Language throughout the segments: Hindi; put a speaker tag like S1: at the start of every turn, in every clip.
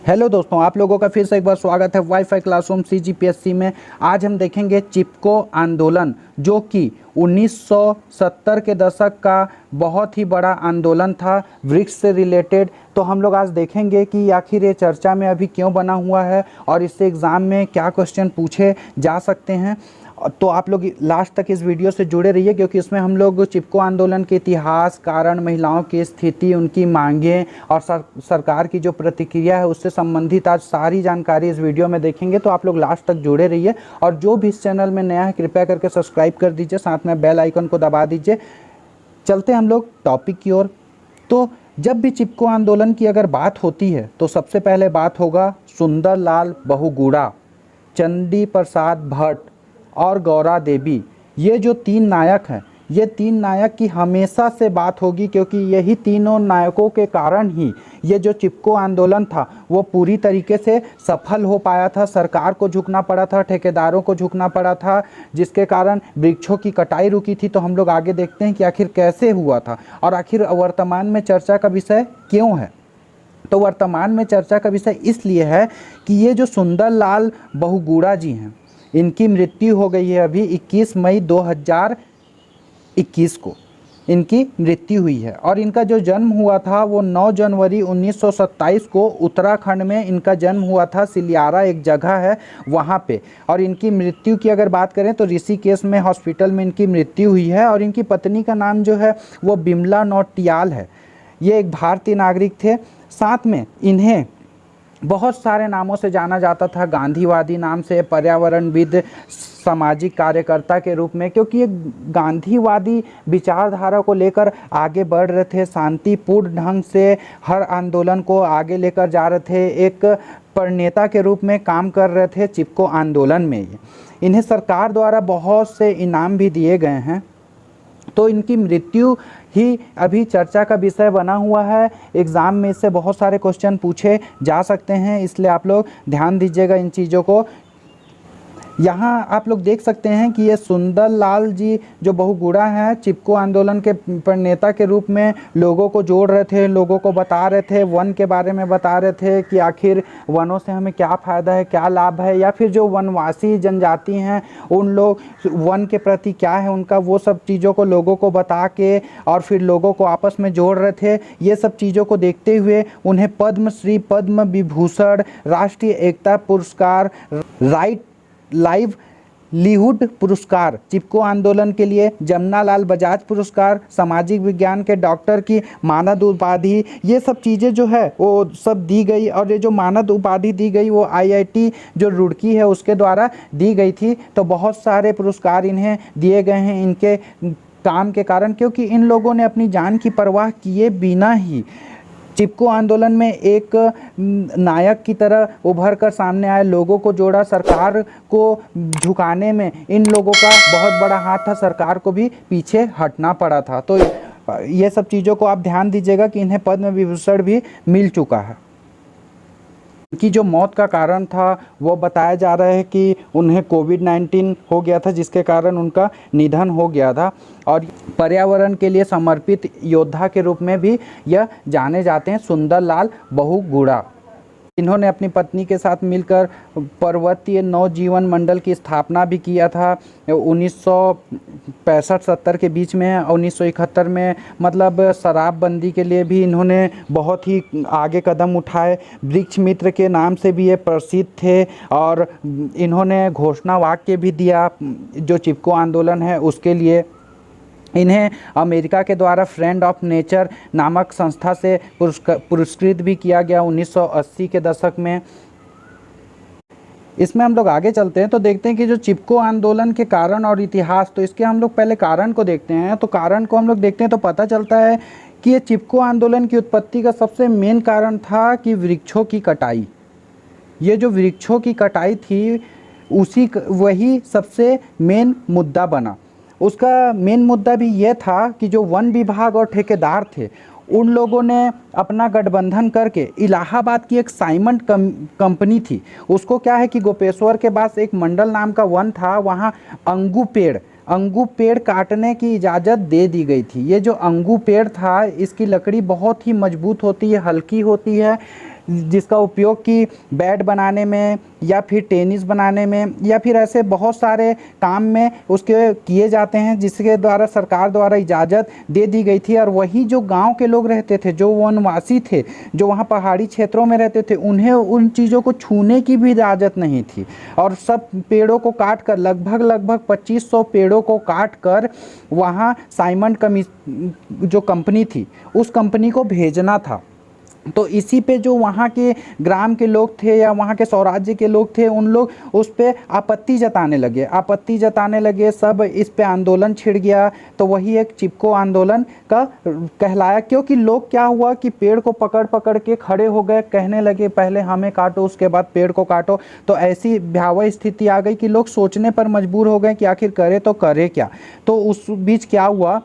S1: हेलो दोस्तों, आप लोगों का फिर से एक बार स्वागत है वाईफाई क्लासरूम सीजीपीएससी में। आज हम देखेंगे चिपको आंदोलन, जो कि 1970 के दशक का बहुत ही बड़ा आंदोलन था वृक्ष से रिलेटेड। तो हम लोग आज देखेंगे कि आखिर ये चर्चा में अभी क्यों बना हुआ है और इससे एग्ज़ाम में क्या क्वेश्चन पूछे जा सकते हैं। तो आप लोग लास्ट तक इस वीडियो से जुड़े रहिए, क्योंकि इसमें हम लोग चिपको आंदोलन के इतिहास, कारण, महिलाओं की स्थिति, उनकी मांगें और सरकार की जो प्रतिक्रिया है उससे संबंधित आज सारी जानकारी इस वीडियो में देखेंगे। तो आप लोग लास्ट तक जुड़े रहिए और जो भी इस चैनल में नया है कृपया करके सब्सक्राइब कर दीजिए, साथ में बेल आइकन को दबा दीजिए। चलते हैं हम लोग टॉपिक की ओर। तो जब भी चिपको आंदोलन की अगर बात होती है तो सबसे पहले बात होगा सुंदरलाल बहुगुणा, चंडी प्रसाद भट्ट और गौरा देवी। ये जो तीन नायक हैं, ये तीन नायक की हमेशा से बात होगी, क्योंकि यही तीनों नायकों के कारण ही ये जो चिपको आंदोलन था वो पूरी तरीके से सफल हो पाया था। सरकार को झुकना पड़ा था, ठेकेदारों को झुकना पड़ा था, जिसके कारण वृक्षों की कटाई रुकी थी। तो हम लोग आगे देखते हैं कि आखिर कैसे हुआ था और आखिर वर्तमान में चर्चा का विषय क्यों है। तो वर्तमान में चर्चा का विषय इसलिए है कि ये जो सुंदरलाल बहुगुणा जी हैं, इनकी मृत्यु हो गई है अभी 21 मई 2021 को इनकी मृत्यु हुई है। और इनका जो जन्म हुआ था वो 9 जनवरी 1927 को उत्तराखंड में इनका जन्म हुआ था। सिलियारा एक जगह है वहाँ पे। और इनकी मृत्यु की अगर बात करें तो ऋषिकेश में हॉस्पिटल में इनकी मृत्यु हुई है। और इनकी पत्नी का नाम जो है वो बिमला नौटियाल है। ये एक भारतीय नागरिक थे। साथ में इन्हें बहुत सारे नामों से जाना जाता था, गांधीवादी नाम से, पर्यावरणविद, सामाजिक कार्यकर्ता के रूप में, क्योंकि ये गांधीवादी विचारधारा को लेकर आगे बढ़ रहे थे, शांतिपूर्ण ढंग से हर आंदोलन को आगे लेकर जा रहे थे, एक प्रणेता के रूप में काम कर रहे थे चिपको आंदोलन में। इन्हें सरकार द्वारा बहुत से इनाम भी दिए गए हैं। तो इनकी मृत्यु ही अभी चर्चा का विषय बना हुआ है। एग्ज़ाम में इससे बहुत सारे क्वेश्चन पूछे जा सकते हैं, इसलिए आप लोग ध्यान दीजिएगा इन चीज़ों को। यहाँ आप लोग देख सकते हैं कि ये सुंदरलाल जी जो बहुगुणा हैं, चिपको आंदोलन के प्रणेता के रूप में लोगों को जोड़ रहे थे, लोगों को बता रहे थे, वन के बारे में बता रहे थे कि आखिर वनों से हमें क्या फ़ायदा है, क्या लाभ है, या फिर जो वनवासी जनजाति हैं उन लोग वन के प्रति क्या है उनका, वो सब चीज़ों को लोगों को बता के और फिर लोगों को आपस में जोड़ रहे थे। ये सब चीज़ों को देखते हुए उन्हें पद्मश्री, पद्म विभूषण, राष्ट्रीय एकता पुरस्कार, राइट लाइवलीहुड पुरस्कार, चिपको आंदोलन के लिए जमनालाल बजाज पुरस्कार, सामाजिक विज्ञान के डॉक्टर की मानद उपाधि, ये सब चीज़ें जो है वो सब दी गई। और ये जो मानद उपाधि दी गई वो आईआईटी जो रुड़की है उसके द्वारा दी गई थी। तो बहुत सारे पुरस्कार इन्हें दिए गए हैं इनके काम के कारण, क्योंकि इन लोगों ने अपनी जान की परवाह किए बिना ही चिपको आंदोलन में एक नायक की तरह उभर कर सामने आए, लोगों को जोड़ा। सरकार को झुकाने में इन लोगों का बहुत बड़ा हाथ था, सरकार को भी पीछे हटना पड़ा था। तो ये सब चीज़ों को आप ध्यान दीजिएगा कि इन्हें पद्म विभूषण भी मिल चुका है। उनकी जो मौत का कारण था वो बताया जा रहा है कि उन्हें कोविड-19 हो गया था, जिसके कारण उनका निधन हो गया था। और पर्यावरण के लिए समर्पित योद्धा के रूप में भी यह जाने जाते हैं सुंदरलाल बहुगुणा। इन्होंने अपनी पत्नी के साथ मिलकर पर्वतीय नवजीवन मंडल की स्थापना भी किया था 1965-70 के बीच में। 1971 में मतलब शराबबंदी के लिए भी इन्होंने बहुत ही आगे कदम उठाए। वृक्ष मित्र के नाम से भी ये प्रसिद्ध थे और इन्होंने घोषणा वाक्य भी दिया जो चिपको आंदोलन है उसके लिए। इन्हें अमेरिका के द्वारा फ्रेंड ऑफ नेचर नामक संस्था से पुरस्कृत भी किया गया 1980 के दशक में। इसमें हम लोग आगे चलते हैं तो देखते हैं कि जो चिपको आंदोलन के कारण और इतिहास, तो इसके हम लोग पहले कारण को देखते हैं। तो कारण को हम लोग देखते हैं तो पता चलता है कि ये चिपको आंदोलन की उत्पत्ति का सबसे मेन कारण था कि वृक्षों की कटाई। ये जो वृक्षों की कटाई थी वही सबसे मेन मुद्दा बना। उसका मेन मुद्दा भी ये था कि जो वन विभाग और ठेकेदार थे उन लोगों ने अपना गठबंधन करके इलाहाबाद की एक साइमंड कंपनी थी, उसको क्या है कि गोपेश्वर के पास एक मंडल नाम का वन था, वहाँ अंगू पेड़ काटने की इजाज़त दे दी गई थी। ये जो अंगू पेड़ था इसकी लकड़ी बहुत ही मजबूत होती है, हल्की होती है, जिसका उपयोग कि बैट बनाने में या फिर टेनिस बनाने में या फिर ऐसे बहुत सारे काम में उसके किए जाते हैं, जिसके द्वारा सरकार द्वारा इजाज़त दे दी गई थी। और वही जो गांव के लोग रहते थे, जो वनवासी थे, जो वहाँ पहाड़ी क्षेत्रों में रहते थे, उन्हें उन चीज़ों को छूने की भी इजाज़त नहीं थी। और सब पेड़ों को काट कर लगभग 2500 पेड़ों को काट कर वहाँ साइमन जो कंपनी थी उस कंपनी को भेजना था। तो इसी पे जो वहाँ के ग्राम के लोग थे या वहाँ के स्वराज्य के लोग थे, उन लोग उस पे आपत्ति जताने लगे, सब इस पे आंदोलन छिड़ गया। तो वही एक चिपको आंदोलन का कहलाया, क्योंकि लोग क्या हुआ कि पेड़ को पकड़ पकड़ के खड़े हो गए, कहने लगे पहले हमें काटो उसके बाद पेड़ को काटो। तो ऐसी भयावह स्थिति आ गई कि लोग सोचने पर मजबूर हो गए कि आखिर करे तो करे क्या। तो उस बीच क्या हुआ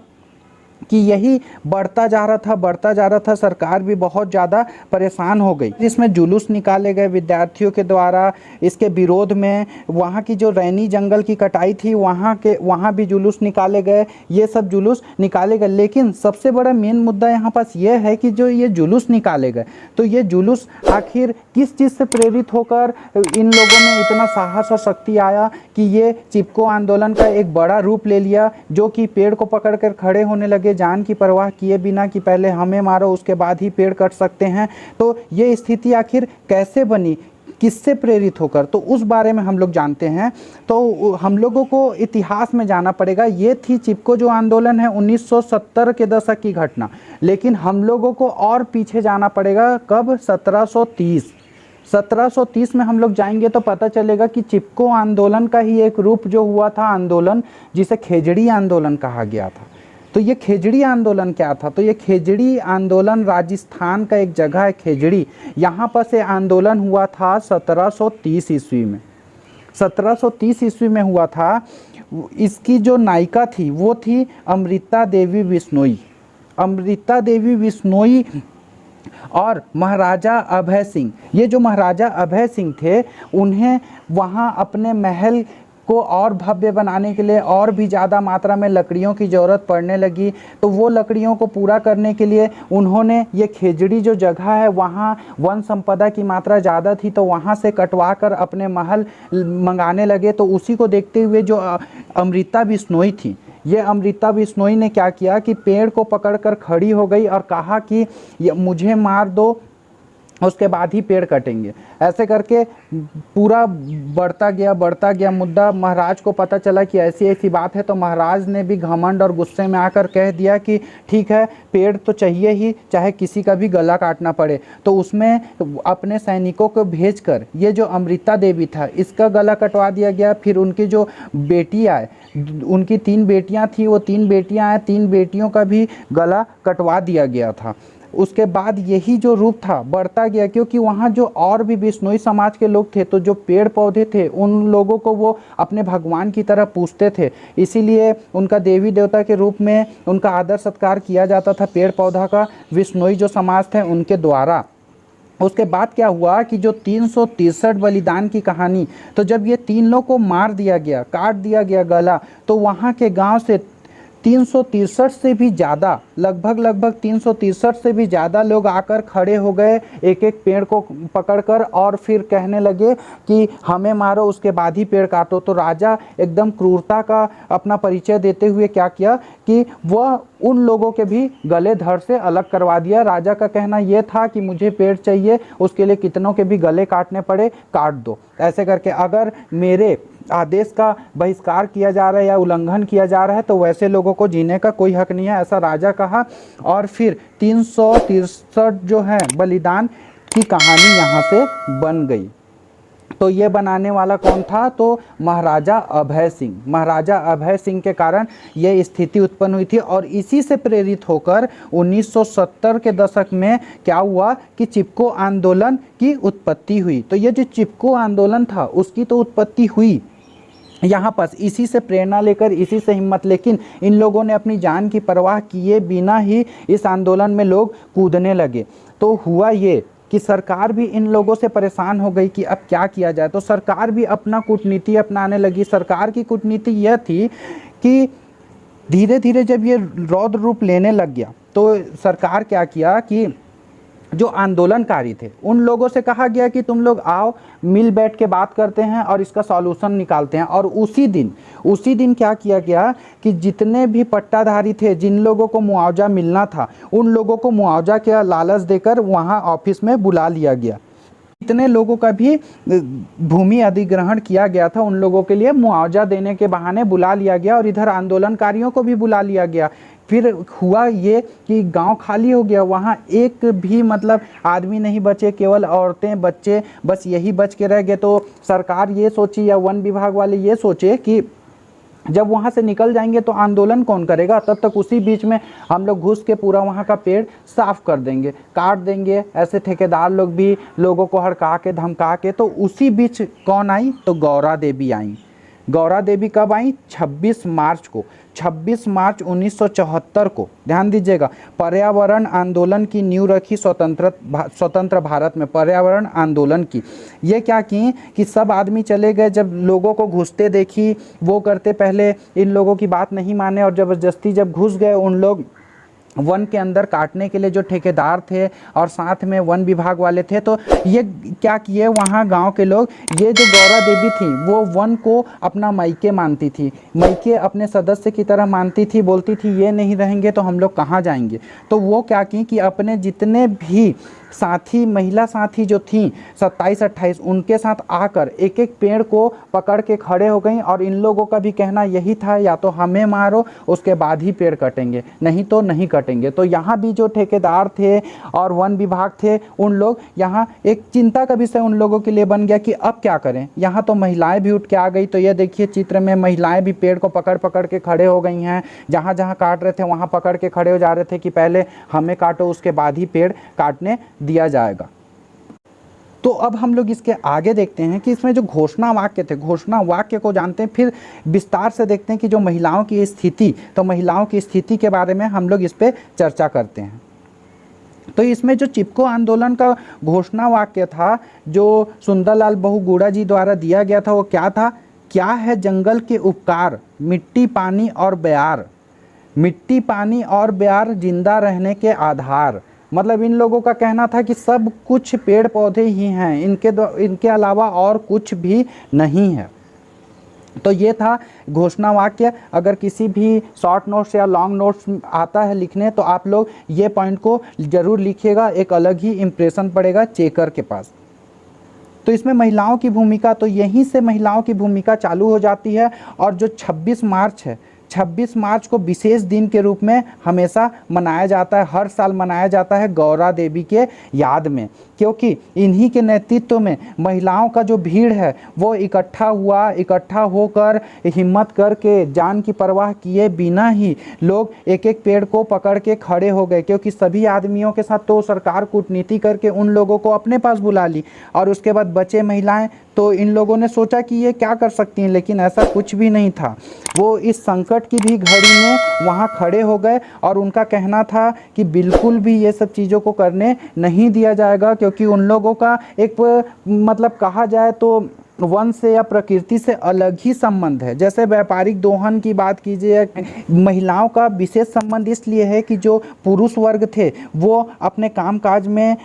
S1: कि यही बढ़ता जा रहा था, सरकार भी बहुत ज़्यादा परेशान हो गई। इसमें जुलूस निकाले गए विद्यार्थियों के द्वारा इसके विरोध में। वहाँ की जो रैनी जंगल की कटाई थी वहाँ भी जुलूस निकाले गए, ये सब जुलूस निकाले गए। लेकिन सबसे बड़ा मेन मुद्दा यहाँ पास ये है कि जो ये जुलूस निकाले गए, तो ये जुलूस आखिर किस चीज़ से प्रेरित होकर इन लोगों में इतना साहस और शक्ति आया कि ये चिपको आंदोलन का एक बड़ा रूप ले लिया, जो कि पेड़ को पकड़ कर खड़े होने लगे जान की परवाह किए बिना कि पहले हमें मारो उसके बाद ही पेड़ कट सकते हैं। तो ये स्थिति आखिर कैसे बनी, किससे प्रेरित होकर, तो उस बारे में हम लोग जानते हैं। तो हम लोगों को इतिहास में जाना पड़ेगा। ये थी चिपको जो आंदोलन है 1970 के दशक की घटना। लेकिन हम लोगों को और पीछे जाना पड़ेगा, कब? 1730 में हम लोग जाएंगे तो पता चलेगा कि चिपको आंदोलन का ही एक रूप जो हुआ था आंदोलन, जिसे खेजड़ी आंदोलन कहा गया था। तो ये खेजड़ी आंदोलन क्या था? तो ये खेजड़ी आंदोलन राजस्थान का एक जगह है खेजड़ी, यहाँ पर से आंदोलन हुआ था 1730 ईस्वी में। 1730 ईस्वी में हुआ था। इसकी जो नायिका थी वो थी अमृता देवी बिश्नोई। अमृता देवी बिश्नोई और महाराजा अभय सिंह। ये जो महाराजा अभय सिंह थे, उन्हें वहाँ अपने महल को और भव्य बनाने के लिए और भी ज़्यादा मात्रा में लकड़ियों की ज़रूरत पड़ने लगी। तो वो लकड़ियों को पूरा करने के लिए उन्होंने ये खेजड़ी जो जगह है, वहाँ वन संपदा की मात्रा ज़्यादा थी, तो वहाँ से कटवा कर अपने महल मंगाने लगे। तो उसी को देखते हुए जो अमृता बिश्नोई थी, ये अमृता बिश्नोई ने क्या किया कि पेड़ को पकड़कर खड़ी हो गई और कहा कि मुझे मार दो, उसके बाद ही पेड़ कटेंगे। ऐसे करके पूरा बढ़ता गया मुद्दा। महाराज को पता चला कि ऐसी ऐसी बात है, तो महाराज ने भी घमंड और गुस्से में आकर कह दिया कि ठीक है, पेड़ तो चाहिए ही, चाहे किसी का भी गला काटना पड़े। तो उसमें अपने सैनिकों को भेजकर ये जो अमृता देवी था, इसका गला कटवा दिया गया। फिर उनकी जो बेटी आए, उनकी 3 बेटियां थी, वो 3 बेटियां आए, 3 बेटियों का भी गला कटवा दिया गया था। उसके बाद यही जो रूप था बढ़ता गया, क्योंकि वहाँ जो और भी बिश्नोई समाज के लोग थे, तो जो पेड़ पौधे थे उन लोगों को वो अपने भगवान की तरह पूजते थे, इसीलिए उनका देवी देवता के रूप में उनका आदर सत्कार किया जाता था पेड़ पौधा का, बिश्नोई जो समाज थे उनके द्वारा। उसके बाद क्या हुआ कि जो 363 बलिदान की कहानी, तो जब ये 3 लोग को मार दिया गया, काट दिया गया गला, तो वहाँ के गांव से 363 से भी ज़्यादा, लगभग 363 से भी ज़्यादा लोग आकर खड़े हो गए एक एक पेड़ को पकड़कर, और फिर कहने लगे कि हमें मारो उसके बाद ही पेड़ काटो। तो राजा एकदम क्रूरता का अपना परिचय देते हुए क्या किया कि वह उन लोगों के भी गले धड़ से अलग करवा दिया। राजा का कहना यह था कि मुझे पेड़ चाहिए, उसके लिए कितनों के भी गले काटने पड़े, काट दो। ऐसे करके अगर मेरे आदेश का बहिष्कार किया जा रहा है या उल्लंघन किया जा रहा है, तो वैसे लोगों को जीने का कोई हक नहीं है, ऐसा राजा कहा। और फिर 363 जो है बलिदान की कहानी यहाँ से बन गई। तो ये बनाने वाला कौन था? तो महाराजा अभय सिंह। महाराजा अभय सिंह के कारण ये स्थिति उत्पन्न हुई थी, और इसी से प्रेरित होकर 1970 के दशक में क्या हुआ कि चिपको आंदोलन की उत्पत्ति हुई। तो ये जो चिपको आंदोलन था उसकी तो उत्पत्ति हुई यहाँ पास इसी से प्रेरणा लेकर, इसी से हिम्मत, लेकिन इन लोगों ने अपनी जान की परवाह किए बिना ही इस आंदोलन में लोग कूदने लगे। तो हुआ ये कि सरकार भी इन लोगों से परेशान हो गई कि अब क्या किया जाए। तो सरकार भी अपना कूटनीति अपनाने लगी। सरकार की कूटनीति यह थी कि धीरे धीरे जब ये रौद्र रूप लेने लग गया, तो सरकार क्या किया कि जो आंदोलनकारी थे उन लोगों से कहा गया कि तुम लोग आओ, मिल बैठ के बात करते हैं और इसका सॉल्यूशन निकालते हैं। और उसी दिन क्या किया गया कि जितने भी पट्टाधारी थे, जिन लोगों को मुआवजा मिलना था, उन लोगों को मुआवजा के लालच देकर वहां ऑफिस में बुला लिया गया। इतने लोगों का भी भूमि अधिग्रहण किया गया था, उन लोगों के लिए मुआवजा देने के बहाने बुला लिया गया और इधर आंदोलनकारियों को भी बुला लिया गया। फिर हुआ ये कि गांव खाली हो गया, वहाँ एक भी मतलब आदमी नहीं बचे, केवल औरतें बच्चे बस यही बच के रह गए। तो सरकार ये सोची या वन विभाग वाले ये सोचे कि जब वहाँ से निकल जाएंगे तो आंदोलन कौन करेगा, तब तक उसी बीच में हम लोग घुस के पूरा वहाँ का पेड़ साफ कर देंगे, काट देंगे। ऐसे ठेकेदार लोग भी लोगों को हड़का के धमका के। तो उसी बीच कौन आई, तो गौरा देवी आई। गौरा देवी कब आई, 26 मार्च को, 26 मार्च 1974 को। ध्यान दीजिएगा, पर्यावरण आंदोलन की नींव रखी स्वतंत्र भारत में, पर्यावरण आंदोलन की। ये क्या की कि सब आदमी चले गए, जब लोगों को घुसते देखी, वो करते पहले इन लोगों की बात नहीं माने और ज़बरदस्ती जब घुस गए उन लोग वन के अंदर काटने के लिए, जो ठेकेदार थे और साथ में वन विभाग वाले थे, तो ये क्या किए वहाँ गांव के लोग, ये जो गौरा देवी थी वो वन को अपना मायके मानती थी, मायके अपने सदस्य की तरह मानती थी, बोलती थी ये नहीं रहेंगे तो हम लोग कहाँ जाएंगे। तो वो क्या की कि अपने जितने भी साथी, महिला साथी जो थी 27-28, उनके साथ आकर एक एक पेड़ को पकड़ के खड़े हो गई। और इन लोगों का भी कहना यही था, या तो हमें मारो उसके बाद ही पेड़ कटेंगे, नहीं तो नहीं कटेंगे। तो यहाँ भी जो ठेकेदार थे और वन विभाग थे, उन लोग यहाँ एक चिंता का विषय उन लोगों के लिए बन गया कि अब क्या करें। यहाँ तो महिलाएं भी उठ के आ गई। तो ये देखिए चित्र में महिलाएं भी पेड़ को पकड़ पकड़ के खड़े हो गई हैं। जहाँ जहाँ काट रहे थे वहाँ पकड़ के खड़े हो जा रहे थे कि पहले हमें काटो, उसके बाद ही पेड़ काटने दिया जाएगा। तो अब हम लोग इसके आगे देखते हैं कि इसमें जो घोषणा वाक्य थे, घोषणा वाक्य को जानते हैं, फिर विस्तार से देखते हैं कि जो महिलाओं की स्थिति, तो महिलाओं की स्थिति के बारे में हम लोग इस पे चर्चा करते हैं। तो इसमें जो चिपको आंदोलन का घोषणा वाक्य था जो सुंदरलाल बहुगुणा जी द्वारा दिया गया था, वो क्या था, क्या है जंगल के उपकार, मिट्टी पानी और बयार, मिट्टी पानी और बयार जिंदा रहने के आधार। मतलब इन लोगों का कहना था कि सब कुछ पेड़ पौधे ही हैं, इनके अलावा और कुछ भी नहीं है। तो ये था घोषणा वाक्य। अगर किसी भी शॉर्ट नोट्स या लॉन्ग नोट्स आता है लिखने तो आप लोग ये पॉइंट को ज़रूर लिखिएगा, एक अलग ही इम्प्रेशन पड़ेगा चेकर के पास। तो इसमें महिलाओं की भूमिका, तो यहीं से महिलाओं की भूमिका चालू हो जाती है। और जो 26 मार्च है, 26 मार्च को विशेष दिन के रूप में हमेशा मनाया जाता है, हर साल मनाया जाता है गौरा देवी के याद में, क्योंकि इन्हीं के नेतृत्व में महिलाओं का जो भीड़ है वो इकट्ठा होकर हिम्मत करके जान की परवाह किए बिना ही लोग एक एक पेड़ को पकड़ के खड़े हो गए। क्योंकि सभी आदमियों के साथ तो सरकार कूटनीति करके उन लोगों को अपने पास बुला ली और उसके बाद बचे महिलाएं, तो इन लोगों ने सोचा कि ये क्या कर सकती हैं, लेकिन ऐसा कुछ भी नहीं था। वो इस संकट की भी घड़ी में वहाँ खड़े हो गए और उनका कहना था कि बिल्कुल भी ये सब चीज़ों को करने नहीं दिया जाएगा, क्योंकि उन लोगों का एक मतलब कहा जाए तो वन से या प्रकृति से अलग ही संबंध है। जैसे व्यापारिक दोहन की बात कीजिए, महिलाओं का विशेष संबंध इसलिए है कि जो पुरुष वर्ग थे वो अपने कामकाज में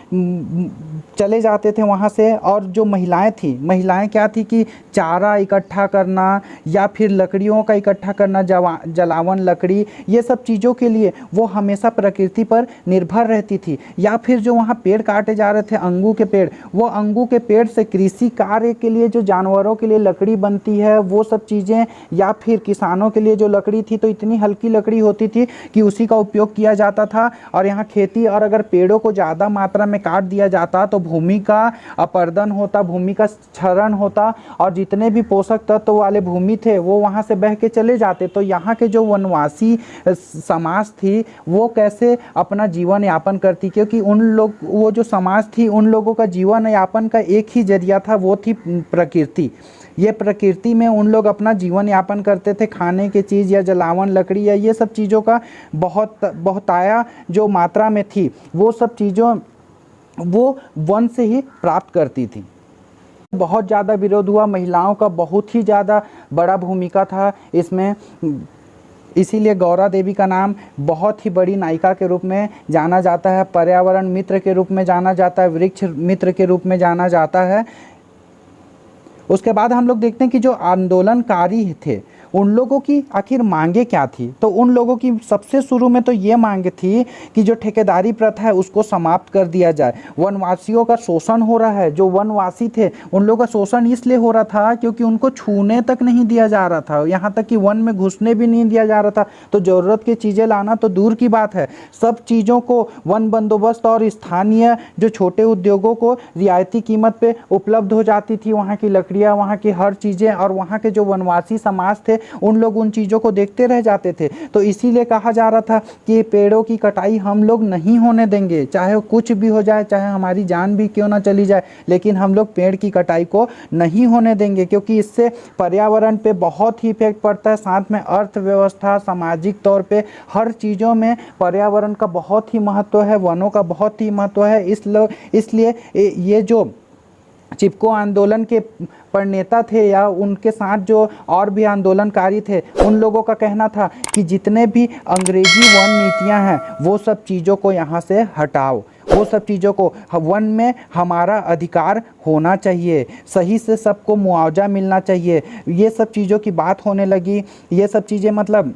S1: चले जाते थे वहाँ से, और जो महिलाएं थी, महिलाएं क्या थी कि चारा इकट्ठा करना या फिर लकड़ियों का इकट्ठा करना, जलावन लकड़ी, ये सब चीज़ों के लिए वो हमेशा प्रकृति पर निर्भर रहती थी। या फिर जो वहाँ पेड़ काटे जा रहे थे अंगू के पेड़, वो अंगू के पेड़ से कृषि कार्य के लिए जो जानवरों के लिए लकड़ी बनती है वो सब चीज़ें, या फिर किसानों के लिए जो लकड़ी थी तो इतनी हल्की लकड़ी होती थी कि उसी का उपयोग किया जाता था। और यहाँ खेती, और अगर पेड़ों को ज़्यादा मात्रा में काट दिया जाता तो भूमि का अपरदन होता, भूमि का क्षरण होता, और जितने भी पोषक तत्व वाले भूमि थे वो वहाँ से बह के चले जाते। तो यहाँ के जो वनवासी समाज थी वो कैसे अपना जीवन यापन करती, क्योंकि उन लोग, वो जो समाज थी उन लोगों का जीवन यापन का एक ही जरिया था, वो थी प्रकृति। ये प्रकृति में उन लोग अपना जीवन यापन करते थे, खाने की चीज़ या जलावन लकड़ी या ये सब चीज़ों का बहुताया जो मात्रा में थी वो सब चीज़ों वो वन से ही प्राप्त करती थी। बहुत ज़्यादा विरोध हुआ, महिलाओं का बहुत ही ज़्यादा बड़ा भूमिका था इसमें। इसीलिए गौरा देवी का नाम बहुत ही बड़ी नायिका के रूप में जाना जाता है, पर्यावरण मित्र के रूप में जाना जाता है, वृक्ष मित्र के रूप में जाना जाता है। उसके बाद हम लोग देखते हैं कि जो आंदोलनकारी थे उन लोगों की आखिर मांगे क्या थी। तो उन लोगों की सबसे शुरू में तो ये मांग थी कि जो ठेकेदारी प्रथा है उसको समाप्त कर दिया जाए। वनवासियों का शोषण हो रहा है, जो वनवासी थे उन लोगों का शोषण इसलिए हो रहा था क्योंकि उनको छूने तक नहीं दिया जा रहा था, यहाँ तक कि वन में घुसने भी नहीं दिया जा रहा था। तो ज़रूरत की चीज़ें लाना तो दूर की बात है, सब चीज़ों को वन बंदोबस्त और स्थानीय जो छोटे उद्योगों को रियायती कीमत पे उपलब्ध हो जाती थी, वहाँ की लकड़ियाँ, वहाँ की हर चीज़ें, और वहाँ के जो वनवासी समाज थे उन लोग उन चीज़ों को देखते रह जाते थे। तो इसीलिए कहा जा रहा था कि पेड़ों की कटाई हम लोग नहीं होने देंगे, चाहे कुछ भी हो जाए, चाहे हमारी जान भी क्यों ना चली जाए, लेकिन हम लोग पेड़ की कटाई को नहीं होने देंगे, क्योंकि इससे पर्यावरण पे बहुत ही इफेक्ट पड़ता है। साथ में अर्थव्यवस्था, सामाजिक तौर पे हर चीज़ों में पर्यावरण का बहुत ही महत्व है, वनों का बहुत ही महत्व है। इसलिए ये जो चिपको आंदोलन के प्रणेता थे या उनके साथ जो और भी आंदोलनकारी थे, उन लोगों का कहना था कि जितने भी अंग्रेजी वन नीतियां हैं वो सब चीज़ों को यहाँ से हटाओ, वो सब चीज़ों को, वन में हमारा अधिकार होना चाहिए, सही से सबको मुआवजा मिलना चाहिए। ये सब चीज़ों की बात होने लगी। ये सब चीज़ें मतलब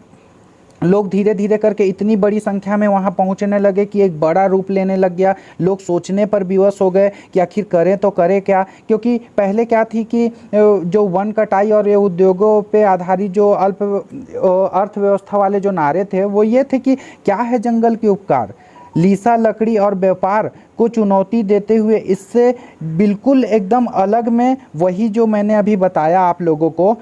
S1: लोग धीरे धीरे करके इतनी बड़ी संख्या में वहाँ पहुँचने लगे कि एक बड़ा रूप लेने लग गया। लोग सोचने पर विवश हो गए कि आखिर करें तो करें क्या, क्योंकि पहले क्या थी कि जो वन कटाई और ये उद्योगों पे आधारित जो अर्थव्यवस्था वाले जो नारे थे वो ये थे कि क्या है जंगल के उपकार, लीसा लकड़ी और व्यापार को चुनौती देते हुए इससे बिल्कुल एकदम अलग में वही जो मैंने अभी बताया आप लोगों को,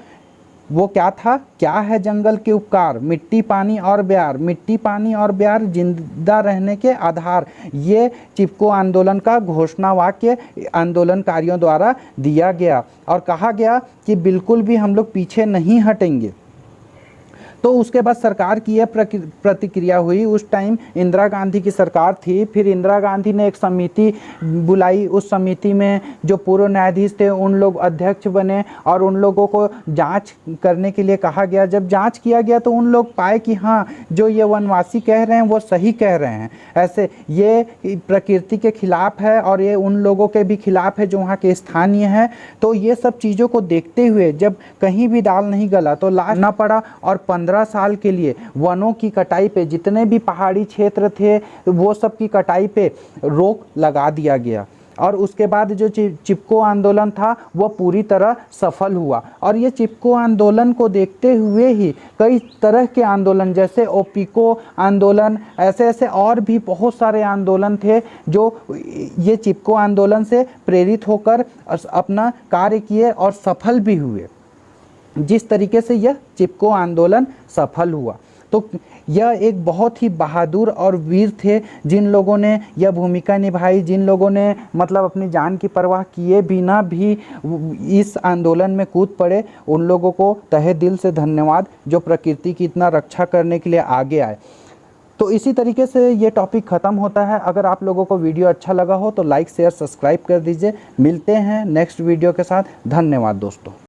S1: वो क्या था, क्या है जंगल के उपकार, मिट्टी पानी और ब्यार, मिट्टी पानी और ब्यार जिंदा रहने के आधार। ये चिपको आंदोलन का घोषणा वाक्य आंदोलनकारियों द्वारा दिया गया और कहा गया कि बिल्कुल भी हम लोग पीछे नहीं हटेंगे। तो उसके बाद सरकार की यह प्रतिक्रिया हुई। उस टाइम इंदिरा गांधी की सरकार थी। फिर इंदिरा गांधी ने एक समिति बुलाई। उस समिति में जो पूर्व न्यायाधीश थे उन लोग अध्यक्ष बने और उन लोगों को जांच करने के लिए कहा गया। जब जांच किया गया तो उन लोग पाए कि हाँ, जो ये वनवासी कह रहे हैं वो सही कह रहे हैं। ऐसे ये प्रकृति के खिलाफ है और ये उन लोगों के भी खिलाफ है जो वहाँ के स्थानीय हैं। तो ये सब चीज़ों को देखते हुए जब कहीं भी दाल नहीं गला तो लाश न पड़ा और 15 साल के लिए वनों की कटाई पे, जितने भी पहाड़ी क्षेत्र थे वो सब की कटाई पे रोक लगा दिया गया। और उसके बाद जो चिपको आंदोलन था वो पूरी तरह सफल हुआ। और ये चिपको आंदोलन को देखते हुए ही कई तरह के आंदोलन जैसे ओपिको आंदोलन, ऐसे ऐसे और भी बहुत सारे आंदोलन थे जो ये चिपको आंदोलन से प्रेरित होकर अपना कार्य किए और सफल भी हुए। जिस तरीके से यह चिपको आंदोलन सफल हुआ, तो यह एक बहुत ही बहादुर और वीर थे जिन लोगों ने यह भूमिका निभाई, जिन लोगों ने मतलब अपनी जान की परवाह किए बिना भी इस आंदोलन में कूद पड़े। उन लोगों को तहे दिल से धन्यवाद जो प्रकृति की इतना रक्षा करने के लिए आगे आए। तो इसी तरीके से ये टॉपिक ख़त्म होता है। अगर आप लोगों को वीडियो अच्छा लगा हो तो लाइक शेयर सब्सक्राइब कर दीजिए। मिलते हैं नेक्स्ट वीडियो के साथ। धन्यवाद दोस्तों।